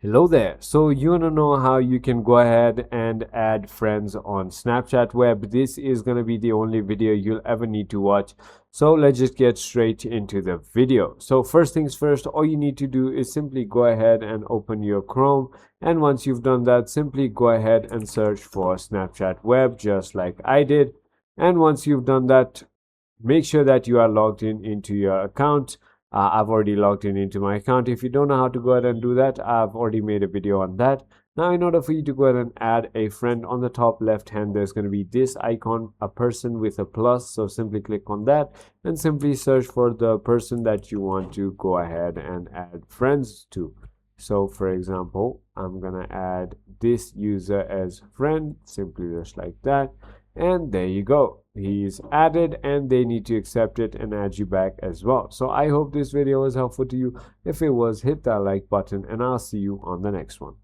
Hello there. So you want to know how you can go ahead and add friends on Snapchat web. This is going to be the only video you'll ever need to watch. So let's just get straight into the video. So first things first, all you need to do is simply go ahead and open your Chrome. And once you've done that, simply go ahead and search for Snapchat web just like I did. And once you've done that, make sure that you are logged in into your account. I've already logged in into my account. If you don't know how to go ahead and do that, I've already made a video on that. Now, in order for you to go ahead and add a friend, on the top left hand, there's going to be this icon, a person with a plus. So simply click on that and simply search for the person that you want to go ahead and add friends to. So for example, I'm going to add this user as friend, simply just like that. And there you go, he's added, and they need to accept it and add you back as well. So I hope this video was helpful to you. If it was, hit that like button, and I'll see you on the next one.